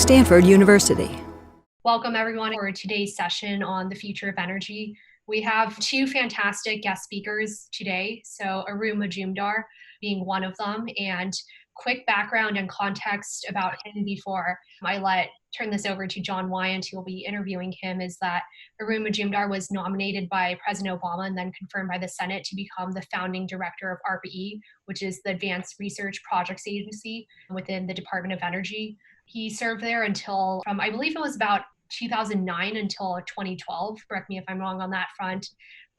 Stanford University. Welcome everyone for today's session on the future of energy. We have two fantastic guest speakers today. So Arun Majumdar being one of them, and quick background and context about him before I turn this over to John Weyant, who will be interviewing him, is that Arun Majumdar was nominated by President Obama and then confirmed by the Senate to become the founding director of ARPA-E, which is the Advanced Research Projects Agency within the Department of Energy. He served there until, I believe it was about 2009 until 2012. Correct me if I'm wrong on that front.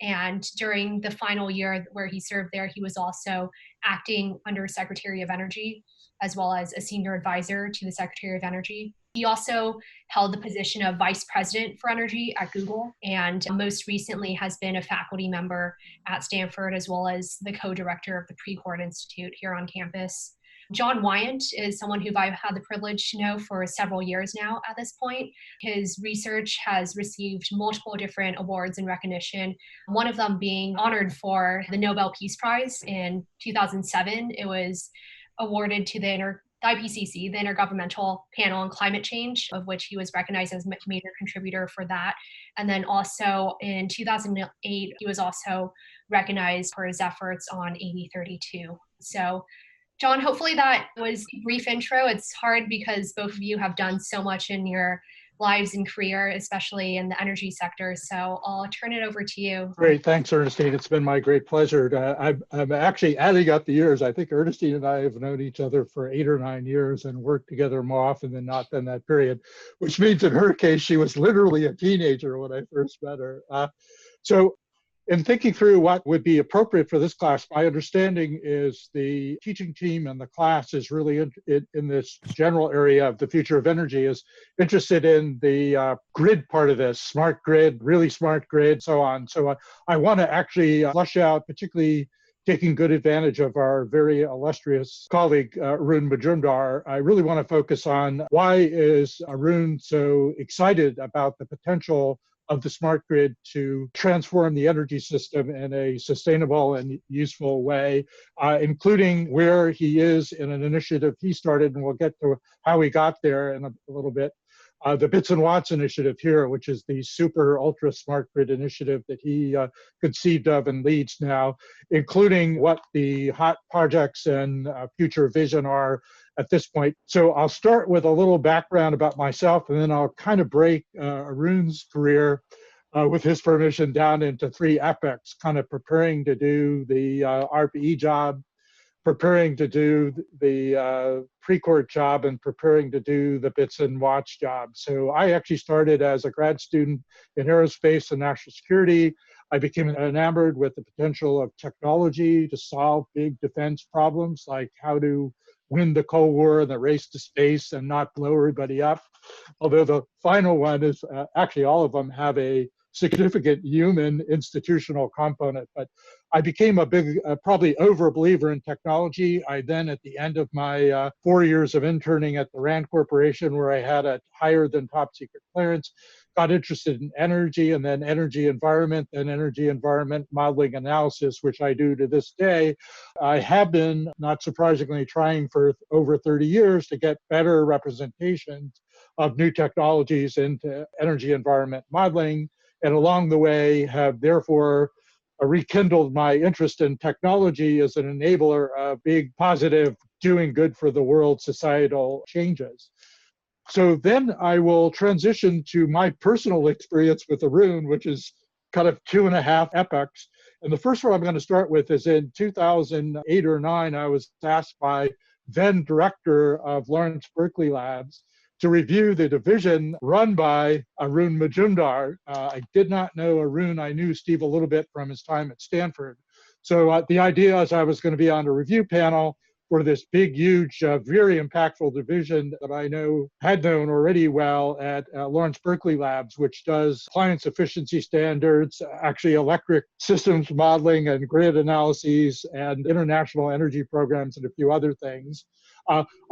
And during the final year where he served there, he was also acting under Secretary of Energy, as well as a senior advisor to the Secretary of Energy. He also held the position of Vice President for Energy at Google, and most recently has been a faculty member at Stanford, as well as the co-director of the Precourt Institute here on campus. John Weyant is someone who I've had the privilege to know for several years now at this point. His research has received multiple different awards and recognition, one of them being honored for the Nobel Peace Prize in 2007. It was awarded to the IPCC, the Intergovernmental Panel on Climate Change, of which he was recognized as a major contributor for that. And then also in 2008, he was also recognized for his efforts on AB 32. So John, hopefully that was a brief intro. It's hard because both of you have done so much in your lives and career, especially in the energy sector. So I'll turn it over to you. Great. Thanks, Ernestine. It's been my great pleasure. I'm actually adding up the years. I think Ernestine and I have known each other for 8 or 9 years and worked together more often than not than that period, which means in her case, she was literally a teenager when I first met her. In thinking through what would be appropriate for this class, my understanding is the teaching team and the class is really in this general area of the future of energy, is interested in the grid part of this, smart grid, really smart grid, so on. So I want to actually flush out, particularly taking good advantage of our very illustrious colleague, Arun Majumdar. I really want to focus on why is Arun so excited about the potential of the smart grid to transform the energy system in a sustainable and useful way, including where he is in an initiative he started, and we'll get to how he got there in a little bit. The Bits and Watts initiative here, which is the super ultra smart grid initiative that he conceived of and leads now, including what the hot projects and future vision are at this point. So I'll start with a little background about myself, and then I'll kind of break Arun's career with his permission down into 3 epochs, kind of preparing to do the ARPA-E job, preparing to do the Precourt job, and preparing to do the Bits and Watts job. So I actually started as a grad student in aerospace and national security. I became enamored with the potential of technology to solve big defense problems, like how to win the Cold War and the race to space and not blow everybody up. Although the final one is actually all of them have a significant human institutional component. But I became a big, probably over believer in technology. I then, at the end of my 4 years of interning at the RAND Corporation, where I had a higher than top secret clearance, got interested in energy, and then energy environment, and energy environment modeling analysis, which I do to this day. I have been, not surprisingly, trying for over 30 years to get better representations of new technologies into energy environment modeling, and along the way have therefore rekindled my interest in technology as an enabler of big, positive, doing good for the world societal changes. So then I will transition to my personal experience with Arun, which is kind of 2.5 epochs. And the first one I'm going to start with is in 2008 or 9, I was asked by then director of Lawrence Berkeley Labs to review the division run by Arun Majumdar. I did not know Arun. I knew Steve a little bit from his time at Stanford. So the idea is I was going to be on a review panel for this big, huge, very impactful division that I had known already well at Lawrence Berkeley Labs, which does appliance efficiency standards, actually electric systems modeling and grid analyses, and international energy programs, and a few other things.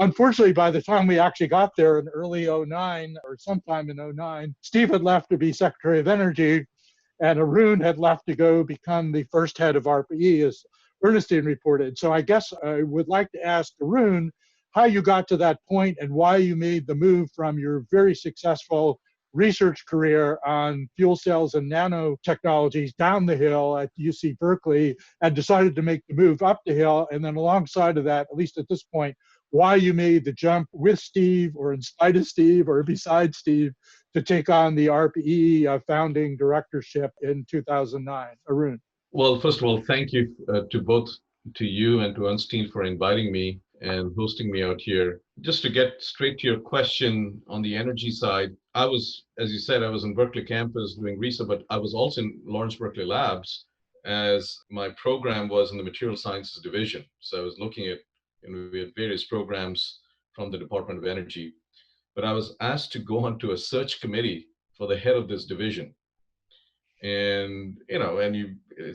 Unfortunately, by the time we actually got there in early 09, or sometime in 09, Steve had left to be Secretary of Energy, and Arun had left to go become the first head of ARPA-E, as Ernestine reported. So I guess I would like to ask Arun how you got to that point and why you made the move from your very successful research career on fuel cells and nanotechnologies down the hill at UC Berkeley and decided to make the move up the hill. And then alongside of that, at least at this point, why you made the jump with Steve or in spite of Steve or beside Steve to take on the ARPA-E founding directorship in 2009. Arun. Well, first of all, thank you to both to you and to Ernstine for inviting me and hosting me out here. Just to get straight to your question on the energy side, I was, as you said, I was in Berkeley campus doing research, but I was also in Lawrence Berkeley Labs as my program was in the material sciences division. So I was looking at, we had various programs from the Department of Energy, but I was asked to go onto a search committee for the head of this division. And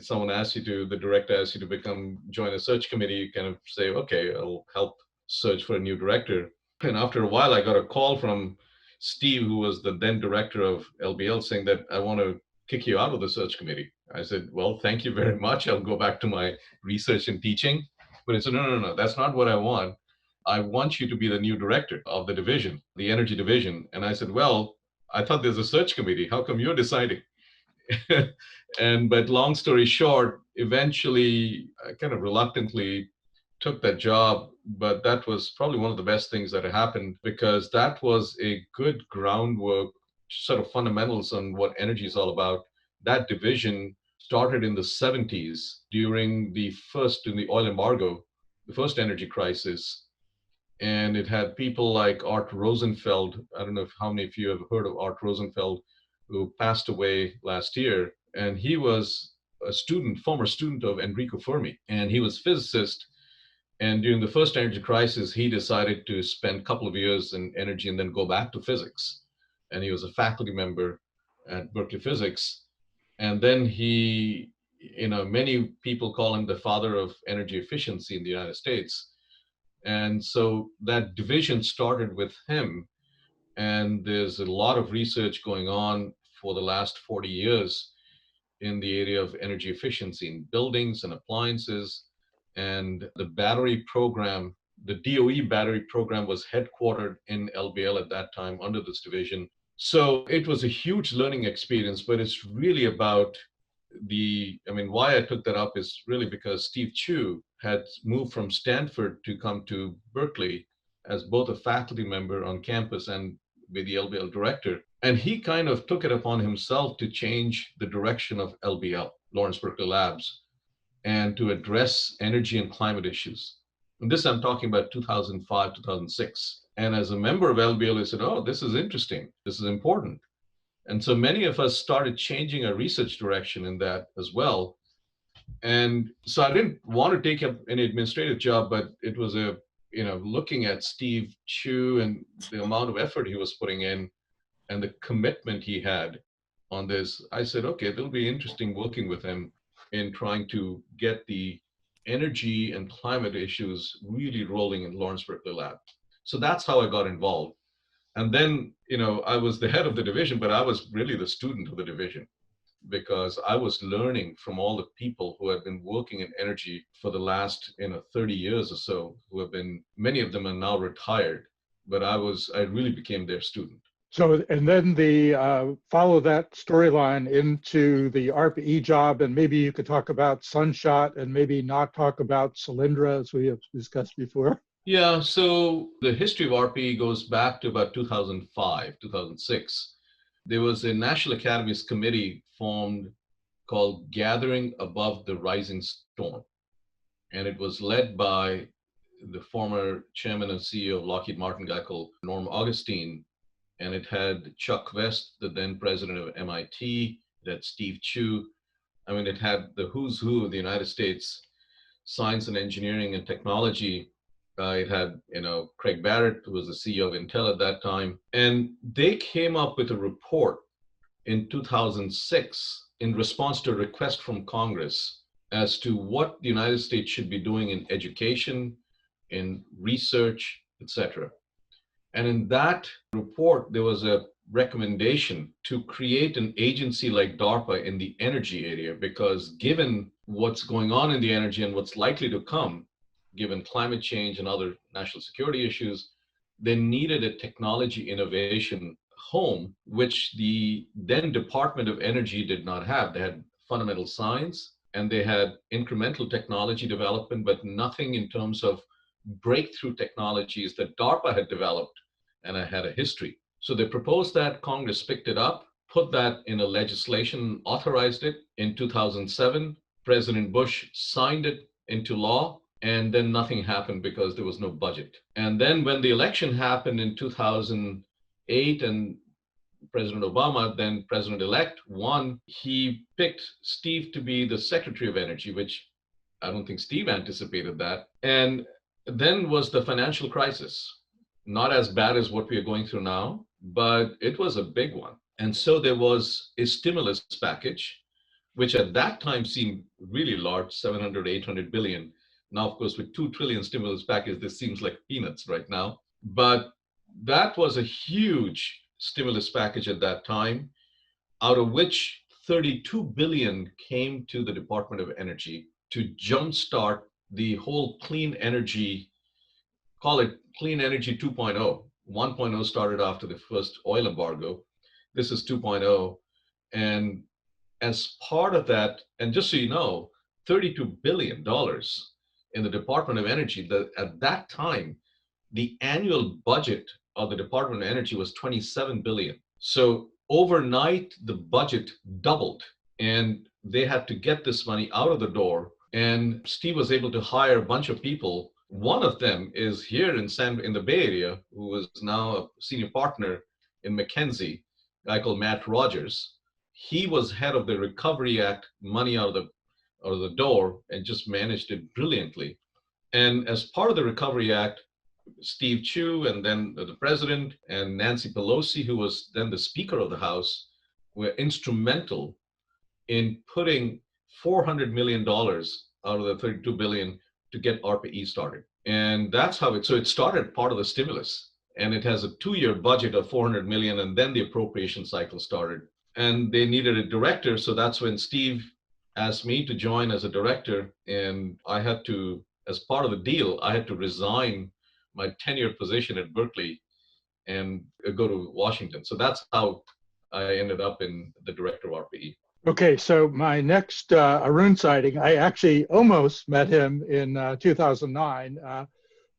someone asks you to, the director asks you to join a search committee, you kind of say, okay, I'll help search for a new director. And after a while, I got a call from Steve, who was the then director of LBL, saying that I want to kick you out of the search committee. I said, well, thank you very much. I'll go back to my research and teaching. But he said, no, that's not what I want. I want you to be the new director of the division, the energy division. And I said, well, I thought there's a search committee. How come you're deciding? But long story short, eventually I kind of reluctantly took that job, but that was probably one of the best things that happened because that was a good groundwork, sort of fundamentals on what energy is all about. That division started in the 70s during the oil embargo, the first energy crisis. And it had people like Art Rosenfeld. I don't know how many of you have heard of Art Rosenfeld, who passed away last year. And he was a former student of Enrico Fermi, and he was a physicist. And during the first energy crisis, he decided to spend a couple of years in energy and then go back to physics. And he was a faculty member at Berkeley Physics. And then many people call him the father of energy efficiency in the United States. And so that division started with him. And there's a lot of research going on for the last 40 years in the area of energy efficiency in buildings and appliances. And the battery program, the DOE battery program was headquartered in LBL at that time under this division. So it was a huge learning experience, but it's really about why I took that up is really because Steve Chu had moved from Stanford to come to Berkeley as both a faculty member on campus and with the LBL director. And he kind of took it upon himself to change the direction of LBL, Lawrence Berkeley Labs, and to address energy and climate issues. And this I'm talking about 2005, 2006. And as a member of LBL, I said, oh, this is interesting. This is important. And so many of us started changing our research direction in that as well. And so I didn't want to take up any administrative job, but it was looking at Steve Chu and the amount of effort he was putting in and the commitment he had on this, I said, okay, it'll be interesting working with him in trying to get the energy and climate issues really rolling in Lawrence Berkeley Lab. So that's how I got involved. And then, I was the head of the division, but I was really the student of the division because I was learning from all the people who had been working in energy for the last, 30 years or so, many of them are now retired, but I really became their student. So, and then follow that storyline into the ARPA-E job, and maybe you could talk about Sunshot and maybe not talk about Solyndra as we have discussed before. Yeah, so the history of ARPA-E goes back to about 2005, 2006. There was a National Academies committee formed called Gathering Above the Rising Storm. And it was led by the former chairman and CEO of Lockheed Martin, a guy called Norm Augustine. And it had Chuck West, the then president of MIT, it had Steve Chu. It had the who's who of the United States science and engineering and technology. It had, Craig Barrett, who was the CEO of Intel at that time. And they came up with a report in 2006 in response to a request from Congress as to what the United States should be doing in education, in research, etc. And in that report, there was a recommendation to create an agency like DARPA in the energy area, because given what's going on in the energy and what's likely to come, given climate change and other national security issues. They needed a technology innovation home, which the then Department of Energy did not have. They had fundamental science and they had incremental technology development, but nothing in terms of breakthrough technologies that DARPA had developed and I had a history. So they proposed that, Congress picked it up, put that in a legislation, authorized it in 2007. President Bush signed it into law, and then nothing happened because there was no budget. And then when the election happened in 2008 and President Obama, then president-elect, won, he picked Steve to be the Secretary of Energy, which I don't think Steve anticipated that. And then was the financial crisis. Not as bad as what we are going through now, but it was a big one. And so there was a stimulus package, which at that time seemed really large, 700, 800 billion. Now, of course, with 2 trillion stimulus package, this seems like peanuts right now. But that was a huge stimulus package at that time, out of which 32 billion came to the Department of Energy to jumpstart the whole clean energy, call it clean energy 2.0. 1.0 started after the first oil embargo. This is 2.0. And as part of that, and just so you know, $32 billion in the Department of Energy, at that time, the annual budget of the Department of Energy was 27 billion. So overnight, the budget doubled and they had to get this money out of the door. And Steve was able to hire a bunch of people. One of them is here in the Bay Area, who is now a senior partner in McKinsey, a guy called Matt Rogers. He was head of the Recovery Act, money out of the door, and just managed it brilliantly. And as part of the Recovery Act, Steve Chu and then the president and Nancy Pelosi, who was then the Speaker of the House, were instrumental in putting $400 million out of the 32 billion to get ARPA-E started. And that's how it started part of the stimulus. And it has a 2-year budget of 400 million, and then the appropriation cycle started. And they needed a director, so that's when Steve asked me to join as a director. And I had to, as part of the deal, I had to resign my tenure position at Berkeley and go to Washington. So that's how I ended up in the director of ARPA-E. Okay, so my next Arun sighting, I actually almost met him in 2009,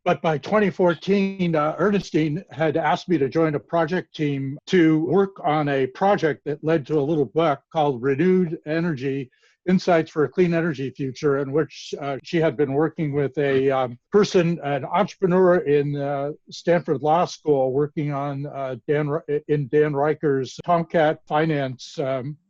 but by 2014, Ernestine had asked me to join a project team to work on a project that led to a little book called Renewed Energy, Insights for a Clean Energy Future, in which she had been working with a person, an entrepreneur in Stanford Law School, working on Dan Reicher's Tomcat Finance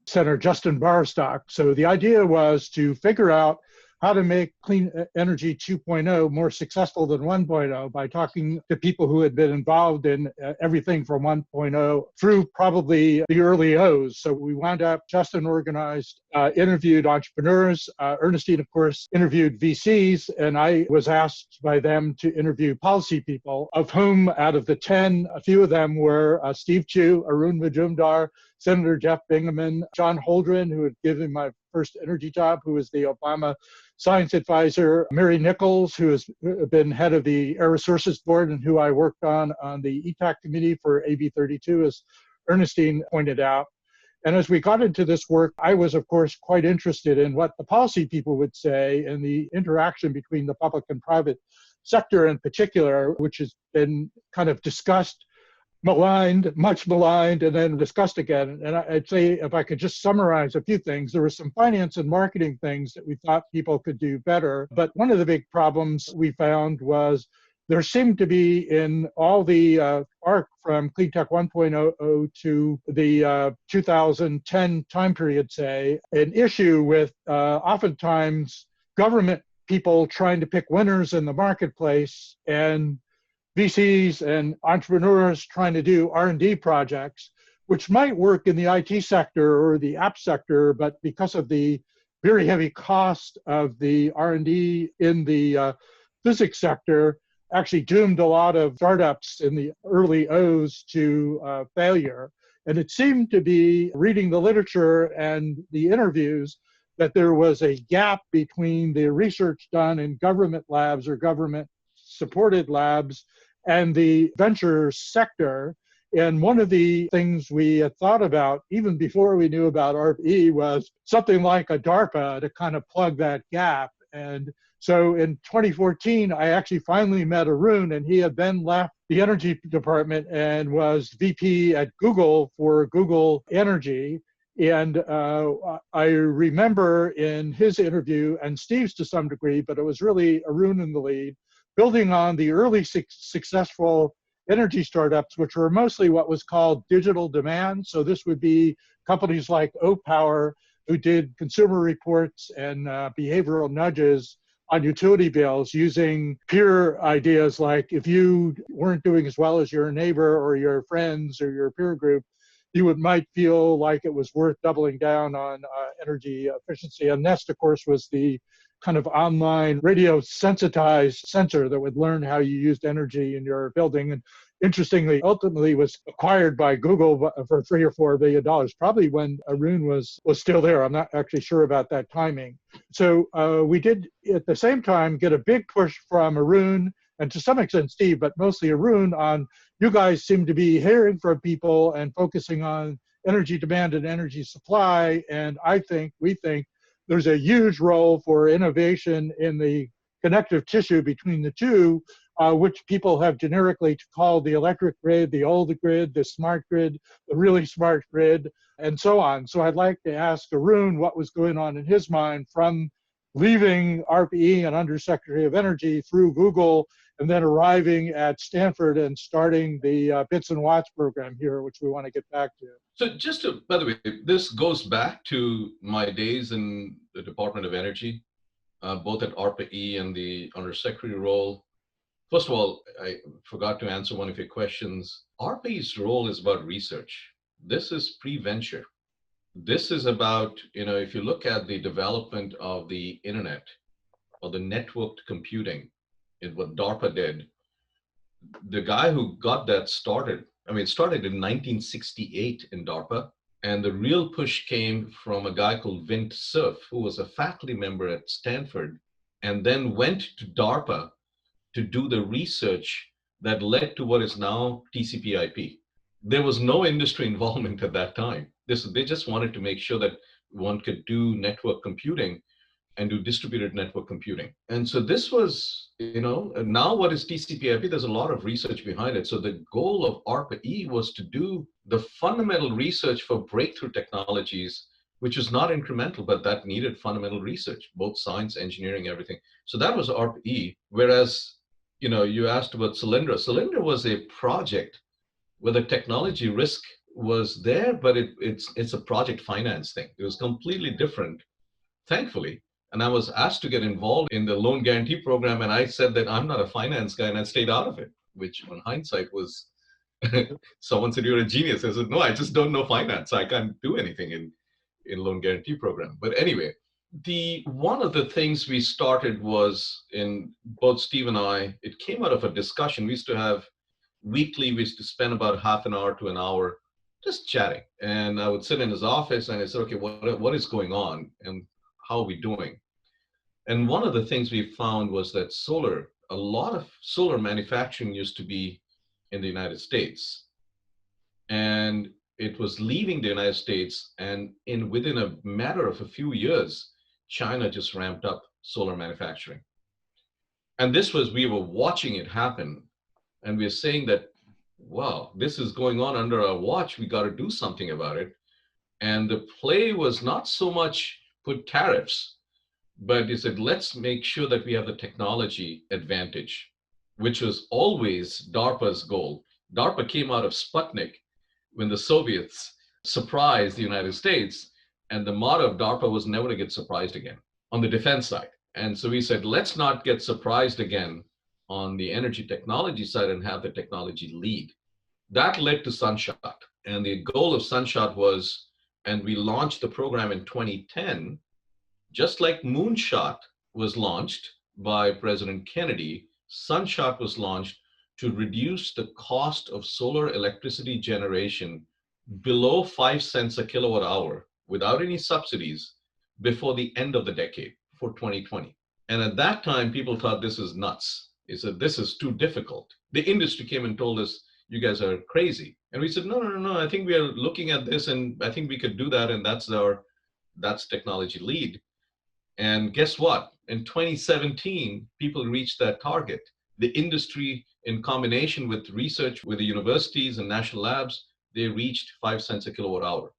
Center, Justin Barstock. So the idea was to figure out how to make Clean Energy 2.0 more successful than 1.0 by talking to people who had been involved in everything from 1.0 through probably the early O's. So we wound up, Justin organized, interviewed entrepreneurs. Ernestine, of course, interviewed VCs, and I was asked by them to interview policy people, of whom out of the 10, a few of them were Steve Chu, Arun Majumdar, Senator Jeff Bingaman, John Holdren, who had given my first energy job, who was the Obama science advisor, Mary Nichols, who has been head of the Air Resources Board and who I worked on the ETAC committee for AB 32, as Ernestine pointed out. And as we got into this work, I was, of course, quite interested in what the policy people would say and the interaction between the public and private sector in particular, which has been kind of discussed, maligned, much maligned, and then discussed again. And I'd say, if I could just summarize a few things, there were some finance and marketing things that we thought people could do better. But one of the big problems we found was there seemed to be in all the arc from CleanTech 1.0 to the 2010 time period, say, an issue with oftentimes government people trying to pick winners in the marketplace and VCs and entrepreneurs trying to do R&D projects, which might work in the IT sector or the app sector, but because of the very heavy cost of the R&D in the physics sector, actually doomed a lot of startups in the early O's to failure. And it seemed to be, reading the literature and the interviews, that there was a gap between the research done in government labs or government supported labs and the venture sector. And one of the things we had thought about, even before we knew about ARPA-E, was something like a DARPA to kind of plug that gap. And so in 2014, I actually finally met Arun, and he had then left the energy department and was VP at Google for Google Energy. And I remember in his interview, and Steve's to some degree, but it was really Arun in the lead, building on the early successful energy startups, which were mostly what was called digital demand. So this would be companies like Oak Power, who did consumer reports and behavioral nudges on utility bills using peer ideas like if you weren't doing as well as your neighbor or your friends or your peer group, you might feel like it was worth doubling down on energy efficiency. And Nest, of course, was the kind of online radio sensitized sensor that would learn how you used energy in your building. And interestingly, ultimately was acquired by Google for $3 or $4 billion, probably when Arun was still there. I'm not actually sure about that timing. So we did, at the same time, get a big push from Arun, and to some extent Steve, but mostly Arun, on you guys seem to be hearing from people and focusing on energy demand and energy supply. And we think, there's a huge role for innovation in the connective tissue between the two, which people have generically called the electric grid, the old grid, the smart grid, the really smart grid, and so on. So I'd like to ask Arun what was going on in his mind from leaving ARPA-E and Undersecretary of Energy through Google, and then arriving at Stanford and starting the Bits and Watts program here, which we want to get back to. So just to, by the way, this goes back to my days in the Department of Energy, both at ARPA-E and the Undersecretary role. First of all, I forgot to answer one of your questions. ARPA-E's role is about research. This is pre-venture. This is about, if you look at the development of the internet or the networked computing, what DARPA did, the guy who got that started, it started in 1968 in DARPA, and the real push came from a guy called Vint Cerf, who was a faculty member at Stanford, and then went to DARPA to do the research that led to what is now TCP/IP. There was no industry involvement at that time. They just wanted to make sure that one could do network computing and do distributed network computing. And so this was, now what is TCP/IP? There's a lot of research behind it. So the goal of ARPA-E was to do the fundamental research for breakthrough technologies, which is not incremental, but that needed fundamental research, both science, engineering, everything. So that was ARPA-E. Whereas, you asked about Solyndra. Solyndra was a project where the technology risk was there, but it's a project finance thing. It was completely different, thankfully. And I was asked to get involved in the loan guarantee program, and I said that I'm not a finance guy, and I stayed out of it, which on hindsight was, someone said, you're a genius. I said, no, I just don't know finance. I can't do anything in loan guarantee program. But anyway, one of the things we started was, in both Steve and I, it came out of a discussion. We used to have weekly, we used to spend about half an hour to an hour just chatting. And I would sit in his office and I said, okay, what is going on and how are we doing? And one of the things we found was that a lot of solar manufacturing used to be in the United States. And it was leaving the United States, and within a matter of a few years, China just ramped up solar manufacturing. And we were watching it happen, and we're saying that, wow, this is going on under our watch, we got to do something about it. And the play was not so much put tariffs, but he said, let's make sure that we have the technology advantage, which was always DARPA's goal. DARPA came out of Sputnik when the Soviets surprised the United States, and the motto of DARPA was never to get surprised again on the defense side. And so we said, let's not get surprised again on the energy technology side and have the technology lead. That led to Sunshot. And the goal of Sunshot was, and we launched the program in 2010, just like Moonshot was launched by President Kennedy, Sunshot was launched to reduce the cost of solar electricity generation below 5 cents a kilowatt hour without any subsidies before the end of the decade, for 2020. And at that time, people thought this is nuts. They said, this is too difficult. The industry came and told us, you guys are crazy. And we said, no, I think we are looking at this and I think we could do that. And that's technology lead. And guess what? In 2017, people reached that target. The industry, in combination with research with the universities and national labs, they reached 5 cents a kilowatt hour.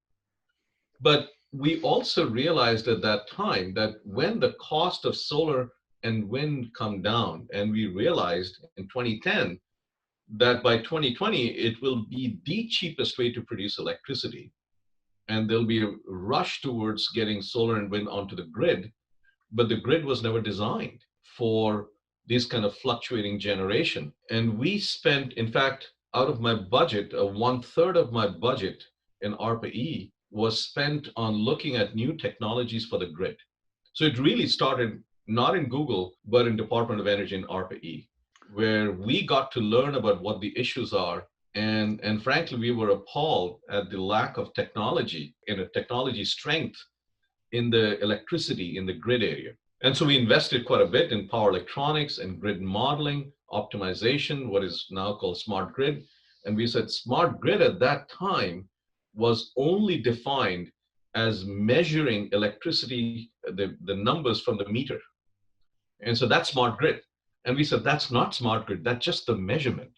But we also realized at that time that when the cost of solar and wind come down, and we realized in 2010 that by 2020, it will be the cheapest way to produce electricity. And there'll be a rush towards getting solar and wind onto the grid. But the grid was never designed for this kind of fluctuating generation. And we spent, in fact, out of my budget, 1/3 of my budget in ARPA-E was spent on looking at new technologies for the grid. So it really started not in Google, but in Department of Energy and ARPA-E, where we got to learn about what the issues are. And frankly, we were appalled at the lack of technology and a technology strength in the electricity in the grid area. And so we invested quite a bit in power electronics and grid modeling, optimization, what is now called smart grid. And we said smart grid at that time was only defined as measuring electricity, the numbers from the meter. And so that's smart grid. And we said, that's not smart grid, that's just the measurement.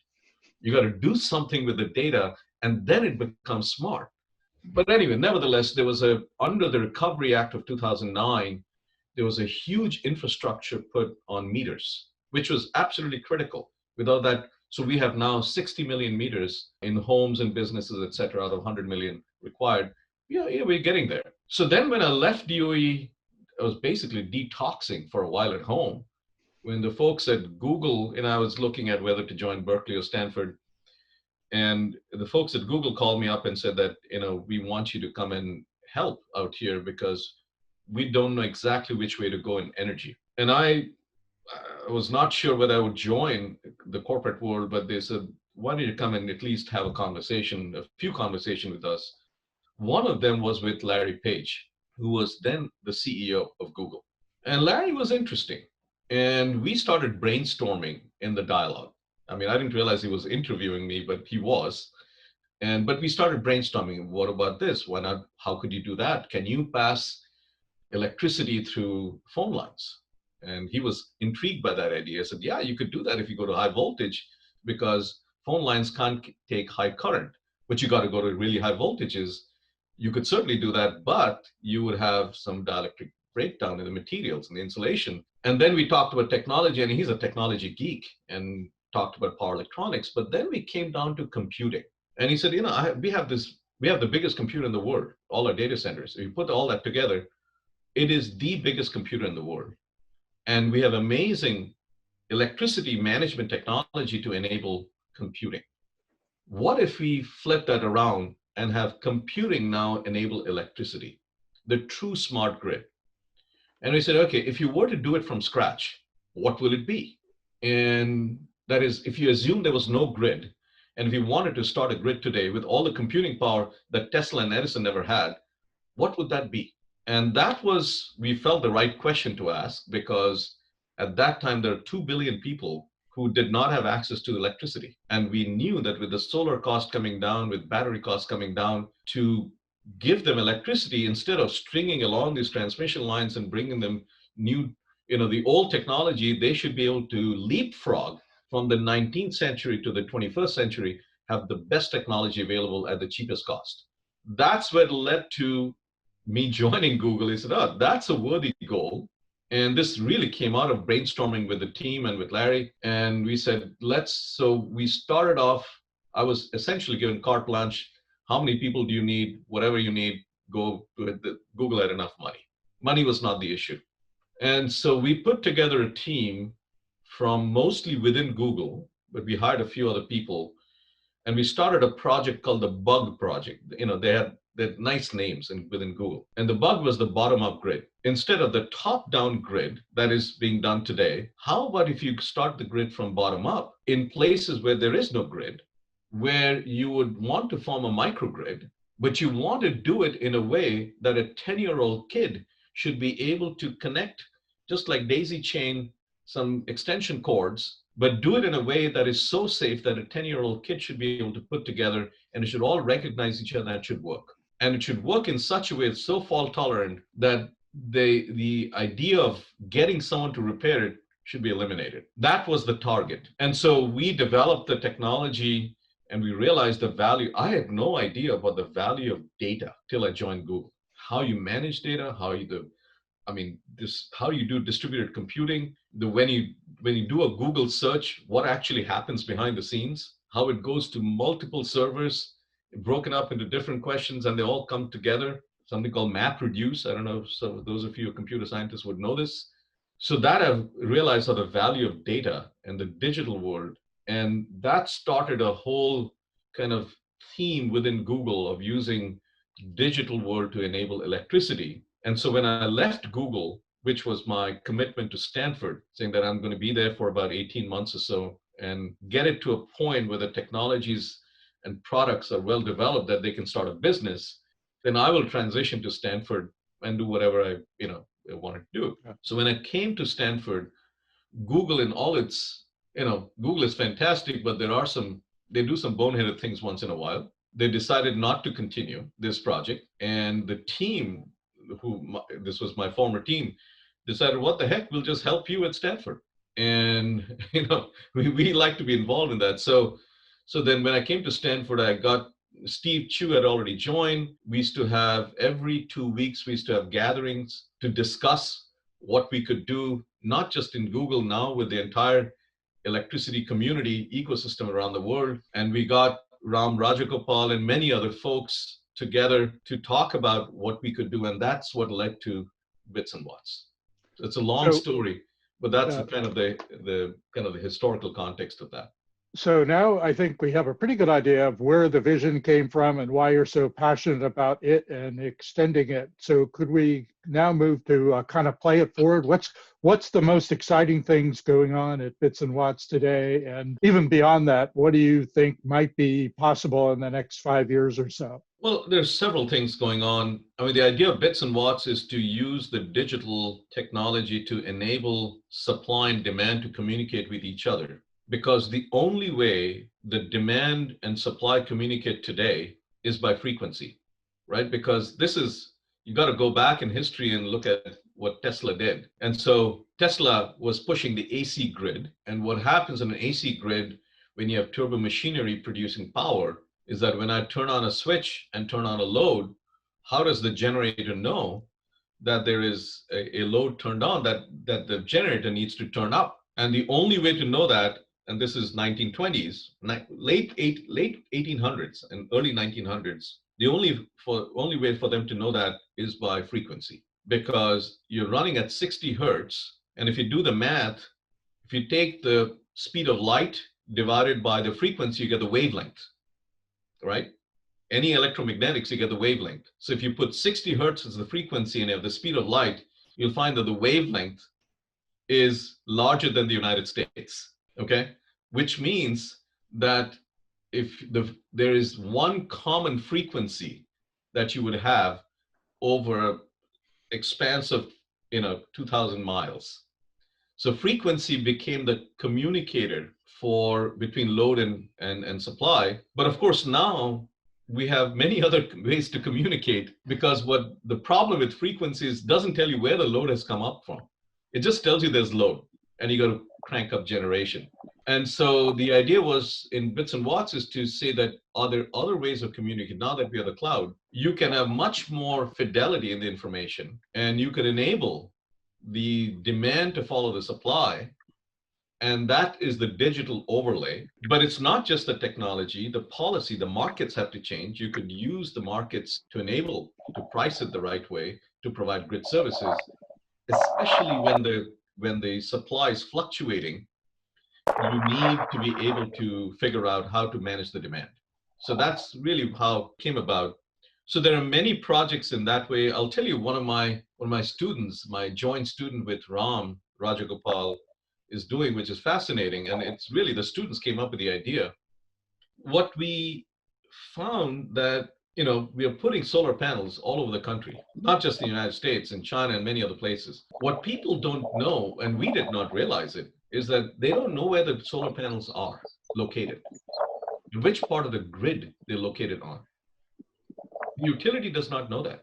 You got to do something with the data and then it becomes smart. But anyway, nevertheless, there was under the Recovery Act of 2009, there was a huge infrastructure put on meters, which was absolutely critical. Without that, so we have now 60 million meters in homes and businesses, et cetera, out of 100 million required. Yeah, we're getting there. So then when I left DOE, I was basically detoxing for a while at home. When the folks at Google, and I was looking at whether to join Berkeley or Stanford, and the folks at Google called me up and said that, we want you to come and help out here because we don't know exactly which way to go in energy. And I was not sure whether I would join the corporate world, but they said, why don't you come and at least have a few conversations with us. One of them was with Larry Page, who was then the CEO of Google. And Larry was interesting. And we started brainstorming in the dialogue. I mean, I didn't realize he was interviewing me, but he was. But we started brainstorming. What about this? Why not? How could you do that? Can you pass electricity through phone lines? And he was intrigued by that idea. I said, yeah, you could do that if you go to high voltage because phone lines can't take high current, but you got to go to really high voltages. You could certainly do that, but you would have some dielectric breakdown in the materials and the insulation. And then we talked about technology, and he's a technology geek and talked about power electronics, but then we came down to computing. And he said, we have the biggest computer in the world, all our data centers. If you put all that together, it is the biggest computer in the world. And we have amazing electricity management technology to enable computing. What if we flip that around and have computing now enable electricity, the true smart grid? And we said, okay, if you were to do it from scratch, what will it be? And that is, if you assume there was no grid, and if you wanted to start a grid today with all the computing power that Tesla and Edison never had, what would that be? And that was, we felt the right question to ask because at that time, there are 2 billion people who did not have access to electricity. And we knew that with the solar cost coming down, with battery costs coming down, to give them electricity instead of stringing along these transmission lines and bringing them new, the old technology, they should be able to leapfrog from the 19th century to the 21st century, have the best technology available at the cheapest cost. That's what led to me joining Google. He said, oh, that's a worthy goal. And this really came out of brainstorming with the team and with Larry. And we said, so we started off, I was essentially given carte blanche. How many people do you need? Whatever you need, go to it. Google had enough money. Money was not the issue. And so we put together a team from mostly within Google, but we hired a few other people. And we started a project called the Bug Project. They had nice names within Google. And the Bug was the bottom-up grid. Instead of the top-down grid that is being done today, how about if you start the grid from bottom up in places where there is no grid, where you would want to form a microgrid, but you want to do it in a way that a 10-year-old kid should be able to connect, just like daisy chain, some extension cords, but do it in a way that is so safe that a 10-year-old kid should be able to put together, and it should all recognize each other and it should work. And it should work in such a way it's so fault tolerant that the idea of getting someone to repair it should be eliminated. That was the target. And so we developed the technology and we realized the value. I had no idea about the value of data till I joined Google. How you manage data, how you do, how you do distributed computing, when you do a Google search, what actually happens behind the scenes, how it goes to multiple servers, broken up into different questions, and they all come together, something called MapReduce. I don't know if some of those of you computer scientists would know this. So that I've realized the value of data and the digital world. And that started a whole kind of theme within Google of using digital world to enable electricity. And so when I left Google, which was my commitment to Stanford, saying that I'm going to be there for about 18 months or so and get it to a point where the technologies and products are well developed that they can start a business, then I will transition to Stanford and do whatever I wanted to do. Yeah. So when I came to Stanford, Google in all its, Google is fantastic, but they do some boneheaded things once in a while. They decided not to continue this project, and the team, this was my former team, decided, what the heck, we'll just help you at Stanford. And we like to be involved in that. So then when I came to Stanford, I got Steve Chu had already joined. We used to have every 2 weeks, we used to have gatherings to discuss what we could do, not just in Google now, with the entire electricity community ecosystem around the world. And we got Ram Rajagopal and many other folks together to talk about what we could do. And that's what led to Bits and Watts. So it's a long story, but that's kind of the historical context of that. So now I think we have a pretty good idea of where the vision came from and why you're so passionate about it and extending it. So could we now move to kind of play it forward? What's the most exciting things going on at Bits and Watts today? And even beyond that, what do you think might be possible in the next 5 years or so? Well, there's several things going on. The idea of Bits and Watts is to use the digital technology to enable supply and demand to communicate with each other. Because the only way the demand and supply communicate today is by frequency, right? Because you got to go back in history and look at what Tesla did. And so Tesla was pushing the AC grid. And what happens in an AC grid when you have turbo machinery producing power is that when I turn on a switch and turn on a load, how does the generator know that there is a load turned on, that the generator needs to turn up? And the only way to know that, and this is 1920s, late 1800s and early 1900s, the only way for them to know that is by frequency, because you're running at 60 hertz. And if you do the math, if you take the speed of light divided by the frequency, you get the wavelength, right? Any electromagnetics, you get the wavelength. So if you put 60 hertz as the frequency and you have the speed of light, you'll find that the wavelength is larger than the United States. Okay, which means that if there is one common frequency that you would have over an expanse of 2,000 miles. So frequency became the communicator between load and supply. But of course now we have many other ways to communicate, because what the problem with frequencies doesn't tell you where the load has come up from. It just tells you there's load and you got to crank up generation. And so the idea was in Bits and Watts is to say that are there other ways of communicating? Now that we are the cloud, you can have much more fidelity in the information, and you can enable the demand to follow the supply. And that is the digital overlay. But it's not just the technology, the policy, the markets have to change. You could use the markets to enable, to price it the right way, to provide grid services, especially when the supply is fluctuating. You need to be able to figure out how to manage the demand. So that's really how it came about. So there are many projects in that way. I'll tell you, one of my students, my joint student with Ram Rajagopal, is doing, which is fascinating. And it's really the students came up with the idea. What we found that we are putting solar panels all over the country, not just in the United States, in China and many other places. What people don't know, and we did not realize it, is that they don't know where the solar panels are located, in which part of the grid they're located on. The utility does not know that.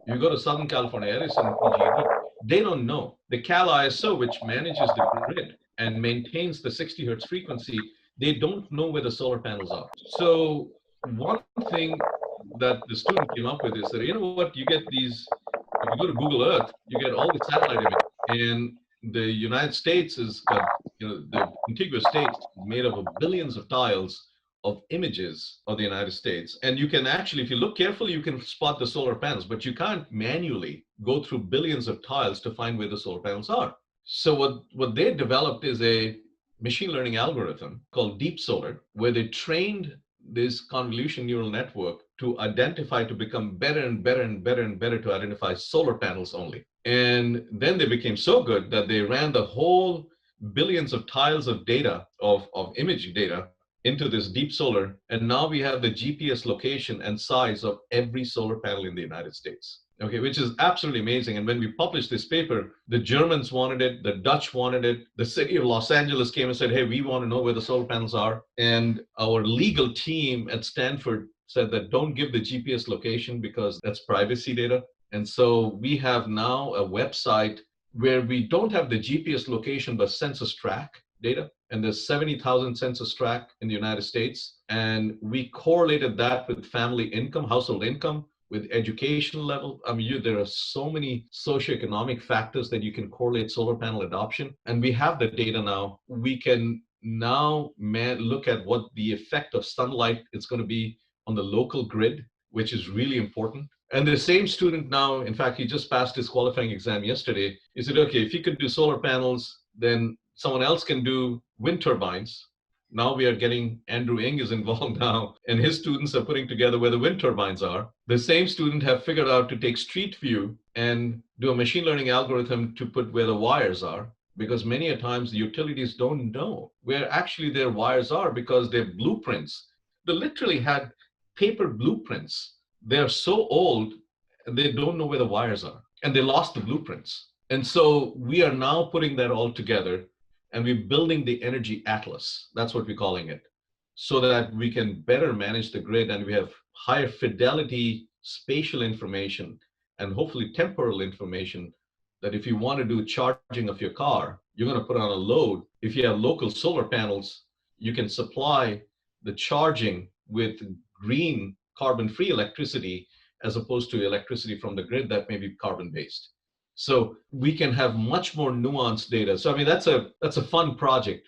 You go to Southern California Edison and PG&E, they don't know. The Cal ISO, which manages the grid and maintains the 60 hertz frequency, they don't know where the solar panels are. So one thing that the student came up with is that, you know what, you get these, if you go to Google Earth, you get all the satellite images. And the United States has got, the contiguous states made up of billions of tiles of images of the United States. And you can actually, if you look carefully, you can spot the solar panels, but you can't manually go through billions of tiles to find where the solar panels are. So what they developed is a machine learning algorithm called Deep Solar, where they trained this convolution neural network to identify, to become better and better and better and better to identify solar panels only. And then they became so good that they ran the whole billions of tiles of data, of image data, into this Deep Solar. And now we have the GPS location and size of every solar panel in the United States. Okay, which is absolutely amazing. And when we published this paper, the Germans wanted it, the Dutch wanted it, the city of Los Angeles came and said, hey, we want to know where the solar panels are. And our legal team at Stanford said that don't give the GPS location because that's privacy data. And so we have now a website where we don't have the GPS location, but census tract data. And there's 70,000 census tract in the United States. And we correlated that with family income, household income, with education level. I mean, there are so many socioeconomic factors that you can correlate solar panel adoption. And we have the data now. We can now look at what the effect of sunlight is going to be on the local grid, which is really important. And the same student now, in fact, he just passed his qualifying exam yesterday. He said, okay, if you could do solar panels, then someone else can do wind turbines. Now we are getting, Andrew Ng is involved now, and his students are putting together where the wind turbines are. The same student have figured out to take street view and do a machine learning algorithm to put where the wires are, because many a times the utilities don't know where actually their wires are because their blueprints, they literally had paper blueprints. They're so old, they don't know where the wires are, and they lost the blueprints. And so we are now putting that all together, and we're building the energy atlas. That's what we're calling it, so that we can better manage the grid, and we have higher fidelity spatial information and hopefully temporal information, that if you want to do charging of your car, you're going to put on a load. If you have local solar panels, you can supply the charging with green carbon-free electricity as opposed to electricity from the grid that may be carbon-based. So we can have much more nuanced data. So I mean, that's a fun project,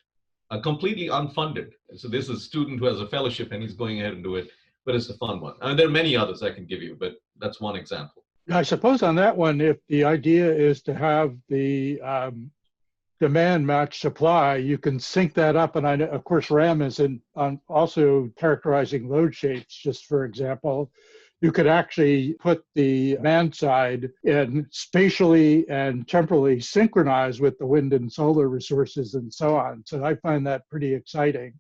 completely unfunded. So this is a student who has a fellowship and he's going ahead and do it, but it's a fun one. I mean, there are many others I can give you, but that's one example. I suppose on that one, if the idea is to have the demand match supply, you can sync that up. And I know, of course, RAM is also characterizing load shapes, just for example. You could actually put the demand side in spatially and temporally synchronized with the wind and solar resources and so on. So I find that pretty exciting.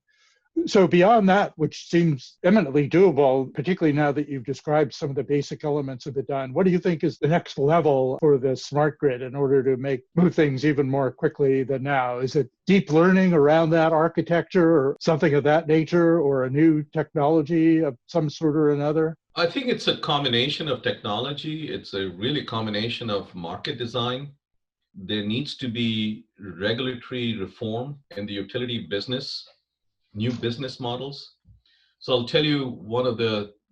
So beyond that, which seems eminently doable, particularly now that you've described some of the basic elements of it done, what do you think is the next level for the smart grid in order to move things even more quickly than now? Is it deep learning around that architecture or something of that nature, or a new technology of some sort or another? I think it's a combination of technology. It's a really combination of market design. There needs to be regulatory reform in the utility business, new business models. So I'll tell you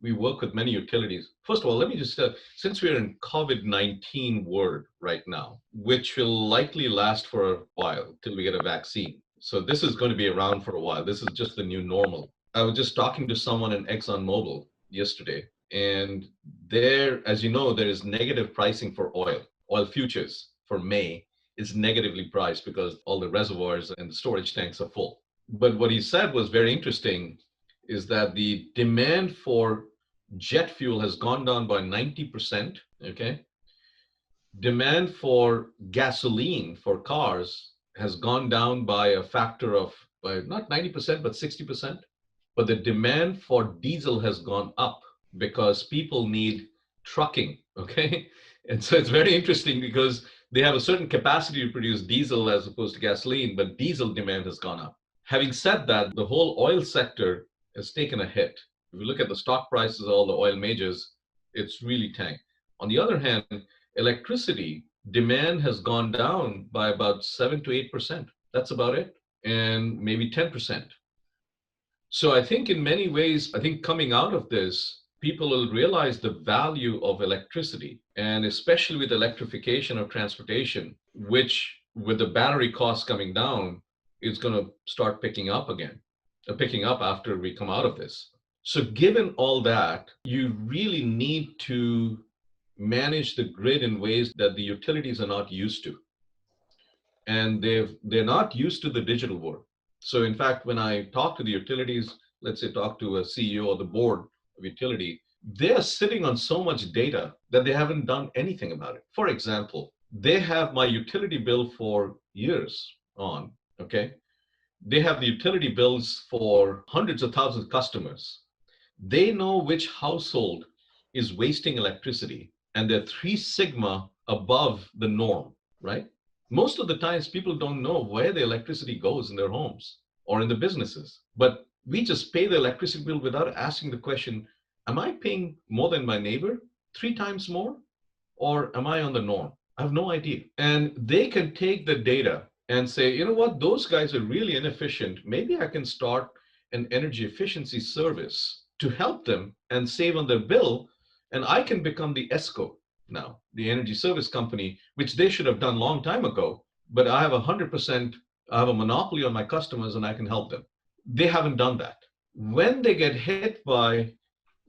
we work with many utilities. First of all, let me just, since we're in COVID-19 world right now, which will likely last for a while till we get a vaccine. So this is going to be around for a while. This is just the new normal. I was just talking to someone in ExxonMobil yesterday, and there, as you know, there is negative pricing for oil. Oil futures for May is negatively priced because all the reservoirs and the storage tanks are full. But what he said was very interesting, is that the demand for jet fuel has gone down by 90%, okay? Demand for gasoline for cars has gone down by a factor of, by not 90%, but 60%. But the demand for diesel has gone up because people need trucking, okay? And so it's very interesting because they have a certain capacity to produce diesel as opposed to gasoline, but diesel demand has gone up. Having said that, the whole oil sector has taken a hit. If you look at the stock prices of all the oil majors, it's really tanked. On the other hand, electricity demand has gone down by about 7 to 8%. That's about it. And maybe 10%. So I think in many ways, I think coming out of this, people will realize the value of electricity, and especially with electrification of transportation, which with the battery costs coming down, is going to start picking up again, picking up after we come out of this. So given all that, you really need to manage the grid in ways that the utilities are not used to. And they're not used to the digital world. So in fact, when I talk to the utilities, let's say talk to a CEO or the board of utility, they're sitting on so much data that they haven't done anything about it. For example, they have my utility bill for years on, okay? They have the utility bills for hundreds of thousands of customers. They know which household is wasting electricity, and they're 3 sigma above the norm, right? Most of the times people don't know where the electricity goes in their homes or in the businesses, but we just pay the electricity bill without asking the question, am I paying more than my neighbor, 3 times more, or am I on the norm? I have no idea. And they can take the data and say, you know what, those guys are really inefficient. Maybe I can start an energy efficiency service to help them and save on their bill, and I can become the ESCO now, the energy service company, which they should have done a long time ago, but I have 100%, I have a monopoly on my customers and I can help them. They haven't done that. When they get hit by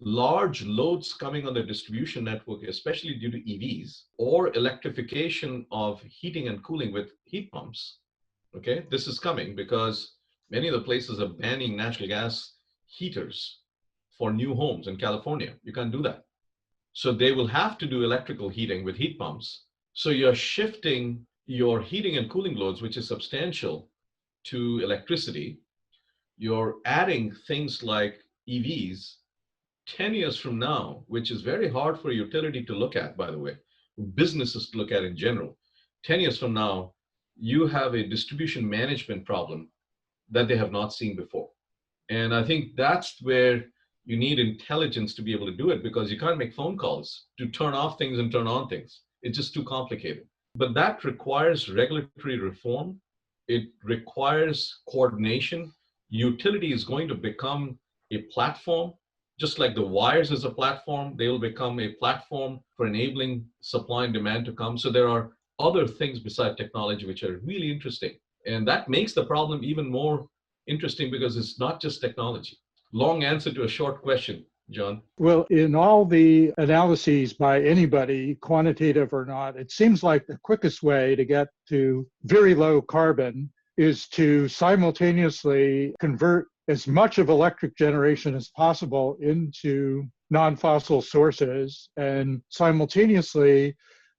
large loads coming on the distribution network, especially due to EVs or electrification of heating and cooling with heat pumps, okay, this is coming because many of the places are banning natural gas heaters for new homes in California. You can't do that. So they will have to do electrical heating with heat pumps. So you're shifting your heating and cooling loads, which is substantial, to electricity. You're adding things like EVs 10 years from now, which is very hard for a utility to look at, by the way, businesses to look at in general. 10 years from now, you have a distribution management problem that they have not seen before. And I think that's where you need intelligence to be able to do it, because you can't make phone calls to turn off things and turn on things. It's just too complicated. But that requires regulatory reform. It requires coordination. Utility is going to become a platform, just like the wires is a platform. They will become a platform for enabling supply and demand to come. So there are other things besides technology which are really interesting. And that makes the problem even more interesting because it's not just technology. Long answer to a short question, John. Well, in all the analyses by anybody, quantitative or not, it seems like the quickest way to get to very low carbon is to simultaneously convert as much of electric generation as possible into non-fossil sources, and simultaneously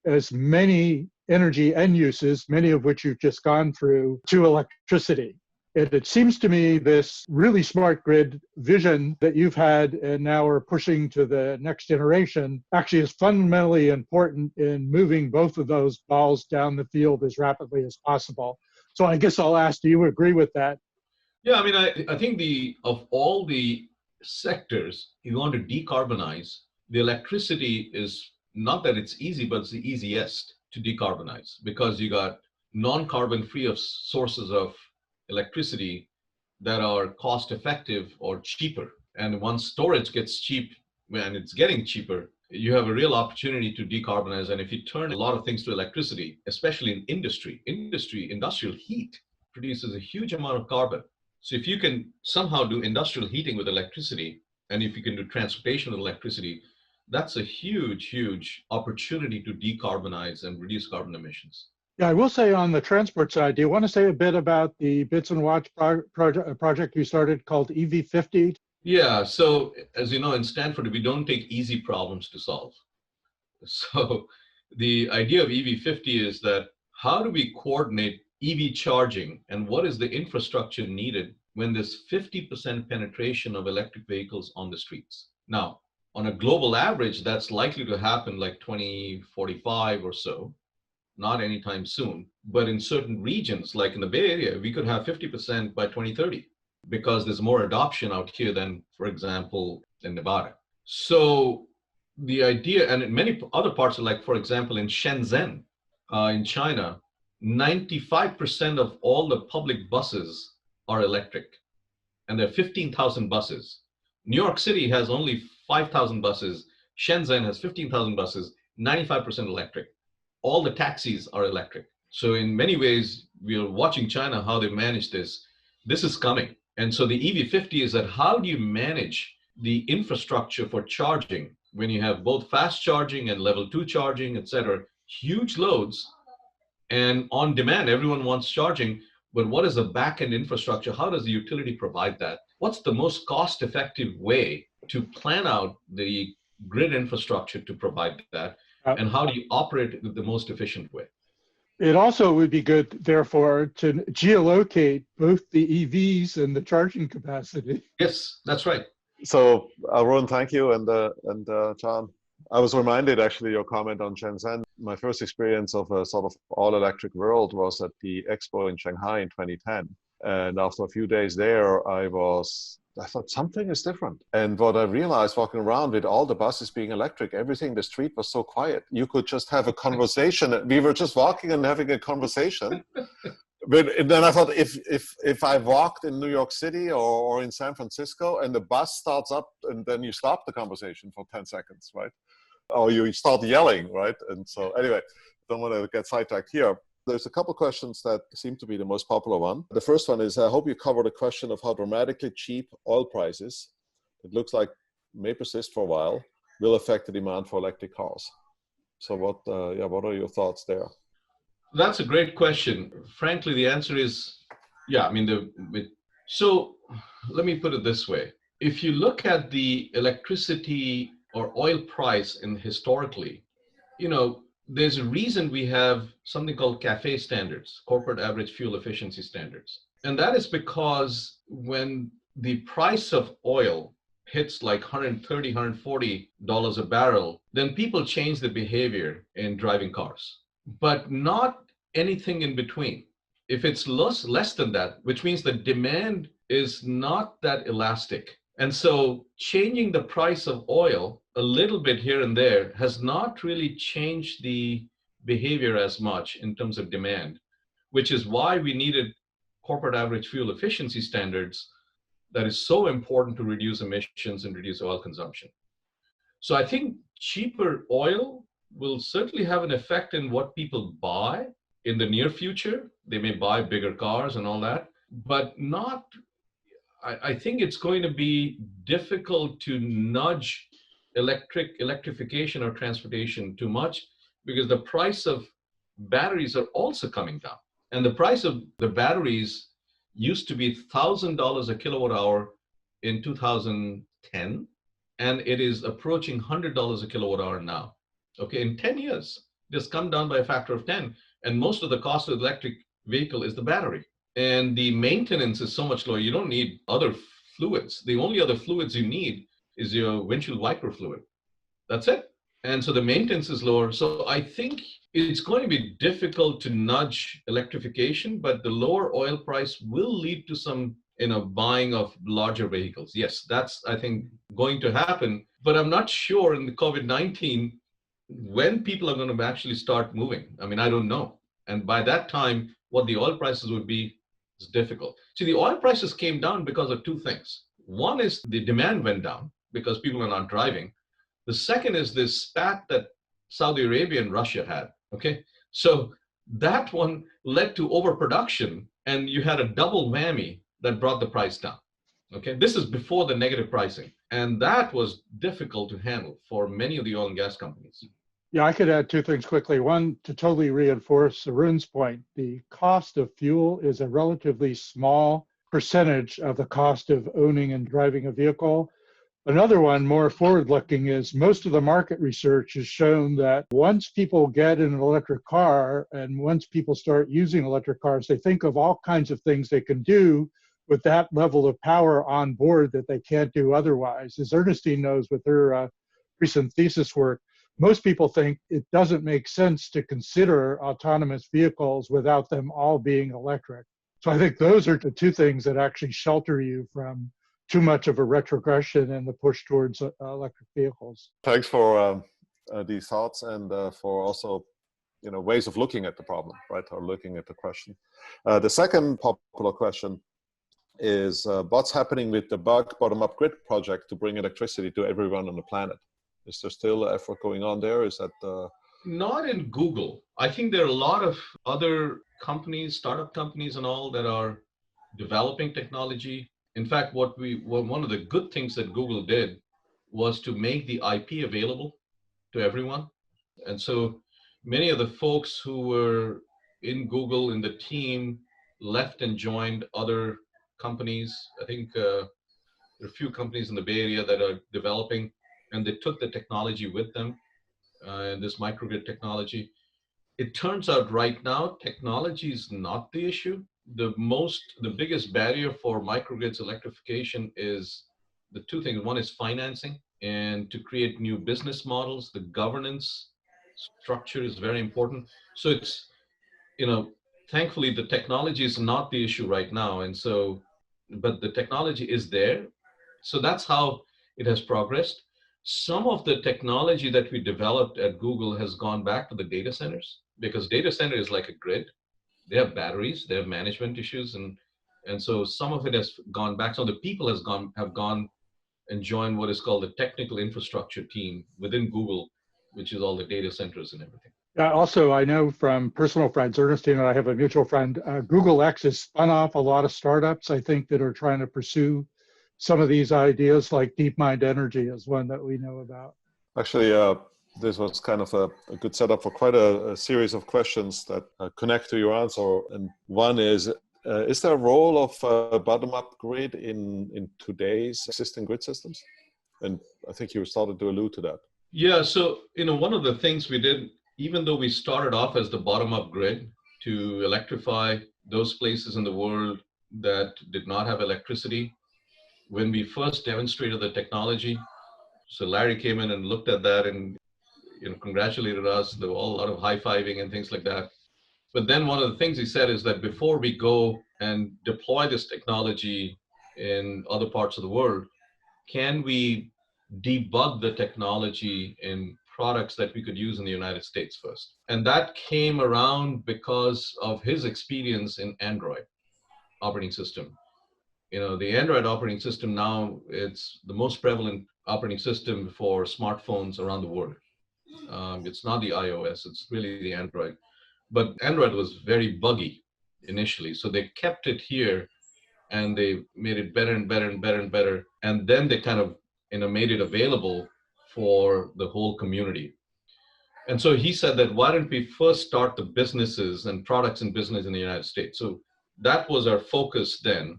as many energy end uses, many of which you've just gone through, to electricity. It seems to me this really smart grid vision that you've had and now are pushing to the next generation actually is fundamentally important in moving both of those balls down the field as rapidly as possible. So I guess I'll ask, do you agree with that? Yeah, I mean, I think of all the sectors you want to decarbonize, the electricity is not that it's easy, but it's the easiest to decarbonize because you got non-carbon free of sources of electricity that are cost effective or cheaper. And once storage gets cheap, and it's getting cheaper, you have a real opportunity to decarbonize. And if you turn a lot of things to electricity, especially in industrial heat produces a huge amount of carbon. So if you can somehow do industrial heating with electricity, and if you can do transportation with electricity, that's a huge, huge opportunity to decarbonize and reduce carbon emissions. Yeah, I will say on the transport side, do you want to say a bit about the Bits and Watch project you started called EV50? Yeah, so as you know, in Stanford, we don't take easy problems to solve. So the idea of EV50 is that how do we coordinate EV charging and what is the infrastructure needed when there's 50% penetration of electric vehicles on the streets? Now, on a global average, that's likely to happen like 2045 or so, not anytime soon. But in certain regions, like in the Bay Area, we could have 50% by 2030 because there's more adoption out here than, for example, in Nevada. So the idea, and in many other parts, like for example, in Shenzhen, in China, 95% of all the public buses are electric, and there are 15,000 buses. New York City has only 5,000 buses. Shenzhen has 15,000 buses, 95% electric. All the taxis are electric. So in many ways, we are watching China, how they manage this. This is coming. And so the EV50 is that how do you manage the infrastructure for charging when you have both fast charging and level 2 charging, et cetera, huge loads, and on demand, everyone wants charging, but what is the back-end infrastructure? How does the utility provide that? What's the most cost-effective way to plan out the grid infrastructure to provide that? And how do you operate it the most efficient way? It also would be good, therefore, to geolocate both the EVs and the charging capacity. Yes, that's right. So, Arun, thank you, and John. I was reminded, actually, your comment on Shenzhen. My first experience of a sort of all-electric world was at the expo in Shanghai in 2010. And after a few days there, I thought something is different. And what I realized walking around with all the buses being electric, everything, the street was so quiet. You could just have a conversation. We were just walking and having a conversation. But then I thought, if I walked in New York City or in San Francisco and the bus starts up and then you stop the conversation for 10 seconds, right? Or you start yelling, right? And so anyway, don't want to get sidetracked here. There's a couple of questions that seem to be the most popular one. The first one is, I hope you cover the question of how dramatically cheap oil prices, it looks like may persist for a while, will affect the demand for electric cars. So what are your thoughts there? That's a great question. Frankly, the answer is, yeah, I mean, so let me put it this way. If you look at the electricity or oil price historically, there's a reason we have something called CAFE standards, corporate average fuel efficiency standards. And that is because when the price of oil hits like $130, $140 a barrel, then people change the behavior in driving cars, but not anything in between. If it's less than that, which means the demand is not that elastic. And so changing the price of oil a little bit here and there has not really changed the behavior as much in terms of demand, which is why we needed corporate average fuel efficiency standards that is so important to reduce emissions and reduce oil consumption. So I think cheaper oil will certainly have an effect in what people buy in the near future. They may buy bigger cars and all that, but not, I think it's going to be difficult to nudge electrification or transportation too much because the price of batteries are also coming down. And the price of the batteries used to be $1,000 a kilowatt hour in 2010, and it is approaching $100 a kilowatt hour now. Okay, in 10 years, it's come down by a factor of 10. And most of the cost of the electric vehicle is the battery. And the maintenance is so much lower. You don't need other fluids. The only other fluids you need is your windshield wiper fluid. That's it. And so the maintenance is lower. So I think it's going to be difficult to nudge electrification, but the lower oil price will lead to some buying of larger vehicles. Yes, that's, I think, going to happen. But I'm not sure in the COVID-19 when people are going to actually start moving. I mean, I don't know. And by that time, what the oil prices would be is difficult. See, the oil prices came down because of two things. One is the demand went down because people are not driving. The second is this spat that Saudi Arabia and Russia had, okay? So that one led to overproduction, and you had a double whammy that brought the price down, okay? This is before the negative pricing, and that was difficult to handle for many of the oil and gas companies. Yeah, I could add two things quickly. One, to totally reinforce Arun's point, the cost of fuel is a relatively small percentage of the cost of owning and driving a vehicle. Another one, more forward-looking, is most of the market research has shown that once people get in an electric car and once people start using electric cars, they think of all kinds of things they can do with that level of power on board that they can't do otherwise. As Ernestine knows with her recent thesis work, most people think it doesn't make sense to consider autonomous vehicles without them all being electric. So I think those are the two things that actually shelter you from too much of a retrogression and the push towards electric vehicles. Thanks for these thoughts and for also ways of looking at the problem, right, or looking at the question. The second popular question is what's happening with the bottom-up grid project to bring electricity to everyone on the planet? Is there still effort going on there? Is that Not in Google. I think there are a lot of other companies, startup companies and all, that are developing technology. In fact, one of the good things that Google did was to make the IP available to everyone. And so many of the folks who were in Google, in the team, left and joined other companies. I think there are a few companies in the Bay Area that are developing, and they took the technology with them, and this microgrid technology. It turns out right now, technology is not the issue. The biggest barrier for microgrids electrification is the two things. One is financing, and to create new business models, the governance structure is very important. So it's, thankfully the technology is not the issue right now. And so, but the technology is there. So that's how it has progressed. Some of the technology that we developed at Google has gone back to the data centers, because data center is like a grid. They have batteries, they have management issues, and so some of it has gone back. Some of the people have gone and joined what is called the technical infrastructure team within Google, which is all the data centers and everything. Also, I know from personal friends, Ernestine and I have a mutual friend, Google X has spun off a lot of startups, I think, that are trying to pursue some of these ideas, like DeepMind Energy is one that we know about. Actually, this was kind of a good setup for quite a series of questions that connect to your answer. And one is there a role of bottom-up grid in today's existing grid systems? And I think you started to allude to that. Yeah, so one of the things we did, even though we started off as the bottom-up grid to electrify those places in the world that did not have electricity, when we first demonstrated the technology, so Larry came in and looked at that and congratulated us. There were a lot of high-fiving and things like that. But then one of the things he said is that before we go and deploy this technology in other parts of the world, can we debug the technology in products that we could use in the United States first? And that came around because of his experience in Android operating system. The Android operating system now, it's the most prevalent operating system for smartphones around the world. It's not the iOS, it's really the Android. But Android was very buggy initially, so they kept it here and they made it better and better and better and better. And then they kind of made it available for the whole community. And so he said that why don't we first start the businesses and products and business in the United States? So that was our focus then.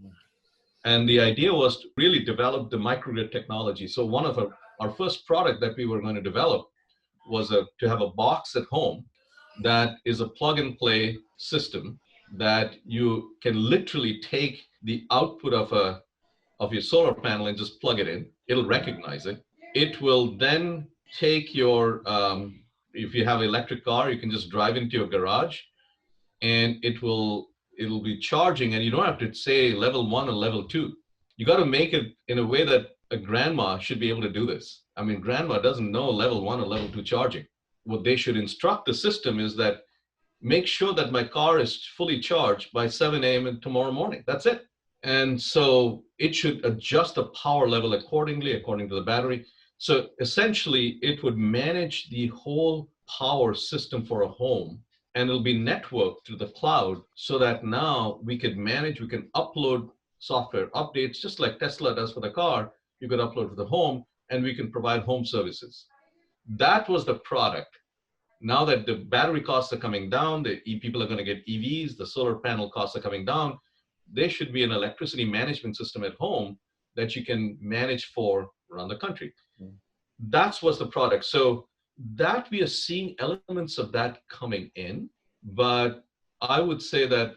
And the idea was to really develop the microgrid technology. So one of our first product that we were going to develop was to have a box at home that is a plug and play system that you can literally take the output of your solar panel and just plug it in. It'll recognize it. It will then take your, if you have an electric car, you can just drive into your garage and it'll be charging, and you don't have to say level 1 or level 2. You got to make it in a way that a grandma should be able to do this. I mean, grandma doesn't know level 1 or level 2 charging. What they should instruct the system is that make sure that my car is fully charged by 7 a.m. tomorrow morning. That's it. And so it should adjust the power level accordingly, according to the battery. So essentially, it would manage the whole power system for a home, and it'll be networked to the cloud so that now we can upload software updates, just like Tesla does for the car. You could upload to the home, and we can provide home services. That was the product. Now that the battery costs are coming down, people are going to get EVs, the solar panel costs are coming down, there should be an electricity management system at home that you can manage for around the country. That was the product. So that we are seeing elements of that coming in, but I would say that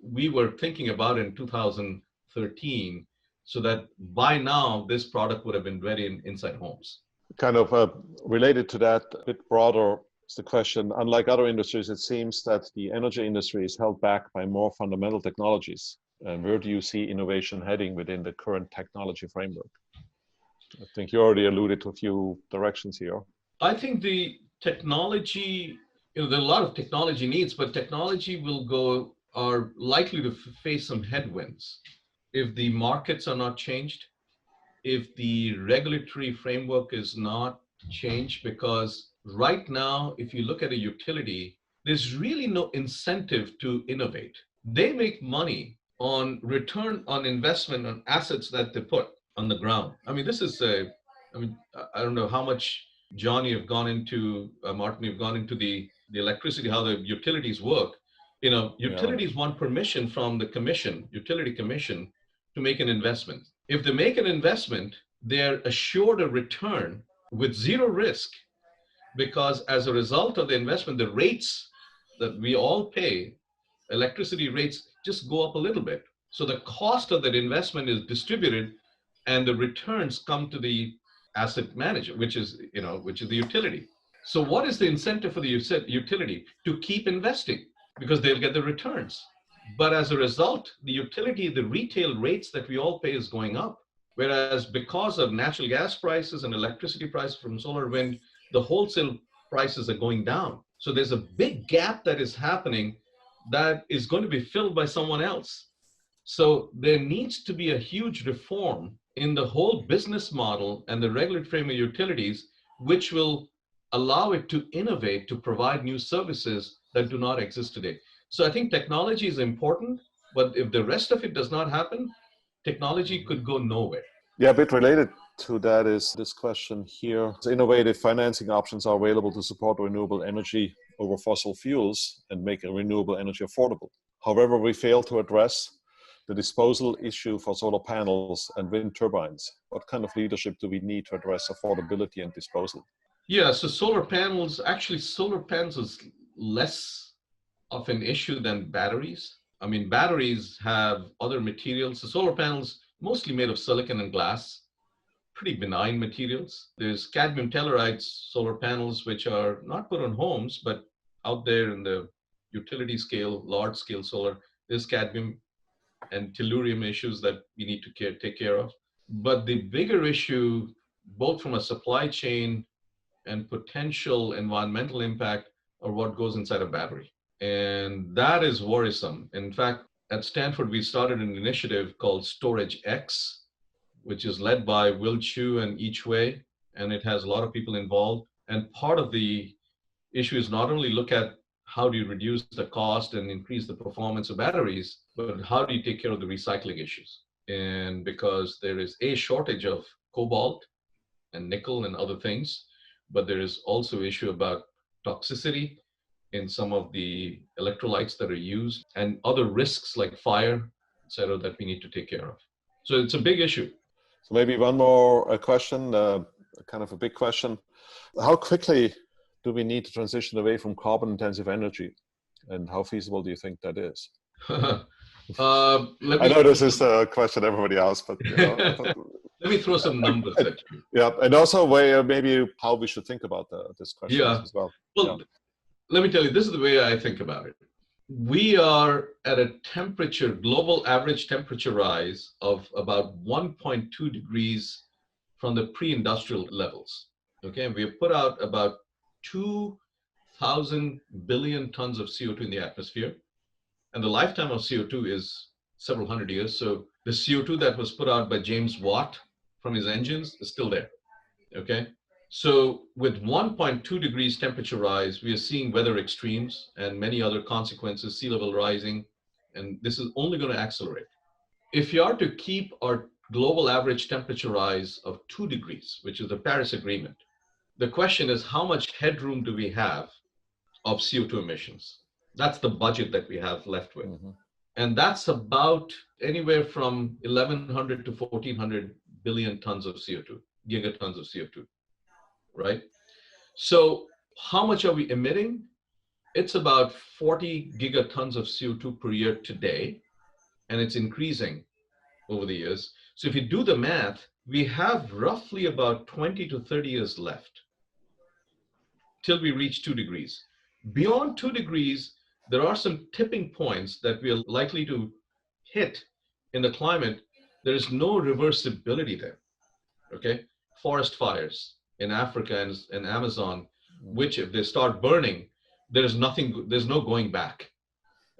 we were thinking about it in 2013, so that by now this product would have been ready inside homes. Kind of related to that, a bit broader, is the question, unlike other industries, it seems that the energy industry is held back by more fundamental technologies. And where do you see innovation heading within the current technology framework? I think you already alluded to a few directions here. I think the technology, there are a lot of technology needs, but technology are likely to face some headwinds if the markets are not changed, if the regulatory framework is not changed, because right now, if you look at a utility, there's really no incentive to innovate. They make money on return on investment on assets that they put on the ground. I mean, I don't know how much, John, you've gone into, Martin, you've gone into the electricity, how the utilities work. Utilities want permission from the utility commission, to make an investment. If they make an investment, they're assured a return with zero risk, because as a result of the investment, the rates that we all pay, electricity rates, just go up a little bit. So the cost of that investment is distributed, and the returns come to the asset manager, which is the utility. So what is the incentive for the utility? To keep investing, because they'll get the returns. But as a result, the retail rates that we all pay is going up. Whereas because of natural gas prices and electricity prices from solar wind, the wholesale prices are going down. So there's a big gap that is happening that is going to be filled by someone else. So there needs to be a huge reform in the whole business model and the regulatory frame of utilities, which will allow it to innovate, to provide new services that do not exist today. So I think technology is important, but if the rest of it does not happen, technology could go nowhere. Yeah, a bit related to that is this question here. Innovative financing options are available to support renewable energy over fossil fuels and make renewable energy affordable. However, we fail to address the disposal issue for solar panels and wind turbines. What kind of leadership do we need to address affordability and disposal? Yeah, so solar panels is less of an issue than batteries. I mean, batteries have other materials. The solar panels, mostly made of silicon and glass, pretty benign materials. There's cadmium telluride solar panels, which are not put on homes, but out there in the utility scale, large scale solar, there's cadmium and tellurium issues that we need to take care of. But the bigger issue, both from a supply chain and potential environmental impact, are what goes inside a battery. And that is worrisome. In fact, at Stanford, we started an initiative called Storage X, which is led by Will Chu and Each Way, and it has a lot of people involved. And part of the issue is not only look at how do you reduce the cost and increase the performance of batteries, but how do you take care of the recycling issues? And because there is a shortage of cobalt and nickel and other things, but there is also an issue about toxicity in some of the electrolytes that are used, and other risks like fire, et cetera, that we need to take care of. So it's a big issue. So maybe one more question, kind of a big question. How quickly do we need to transition away from carbon-intensive energy? And how feasible do you think that is? I know this is a question everybody asks, but let me throw some numbers at you. Yeah, and also maybe how we should think about this question as well. Well, let me tell you, this is the way I think about it. We are at a global average temperature rise of about 1.2 degrees from the pre-industrial levels. Okay, we have put out about 2,000 billion tons of CO2 in the atmosphere. And the lifetime of CO2 is several hundred years. So the CO2 that was put out by James Watt from his engines is still there. Okay. So with 1.2 degrees temperature rise, we are seeing weather extremes and many other consequences, sea level rising, and this is only going to accelerate. If you are to keep our global average temperature rise of 2 degrees, which is the Paris Agreement, the question is, how much headroom do we have of CO2 emissions? That's the budget that we have left with. Mm-hmm. And that's about anywhere from 1,100 to 1,400 billion tons of CO2, gigatons of CO2, right? So how much are we emitting? It's about 40 gigatons of CO2 per year today, and it's increasing over the years. So if you do the math, we have roughly about 20 to 30 years left till we reach 2 degrees. Beyond 2 degrees, there are some tipping points that we are likely to hit in the climate. There is no reversibility there, okay? Forest fires in Africa and Amazon, which if they start burning, there's no going back,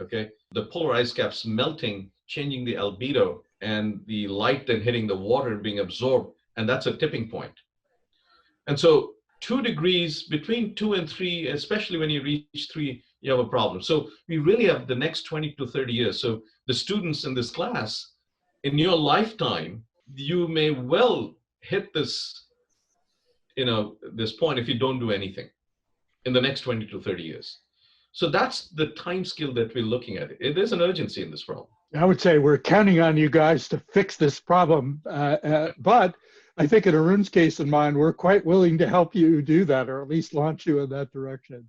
okay? The polar ice caps melting, changing the albedo, and the light then hitting the water being absorbed, and that's a tipping point. And so 2 degrees, between 2 and 3, especially when you reach 3, you have a problem. So we really have the next 20 to 30 years. So the students in this class, in your lifetime, you may well hit this, this point if you don't do anything in the next 20 to 30 years. So that's the time scale that we're looking at. There's an urgency in this problem. I would say we're counting on you guys to fix this problem, but I think in Arun's case and mine, we're quite willing to help you do that, or at least launch you in that direction.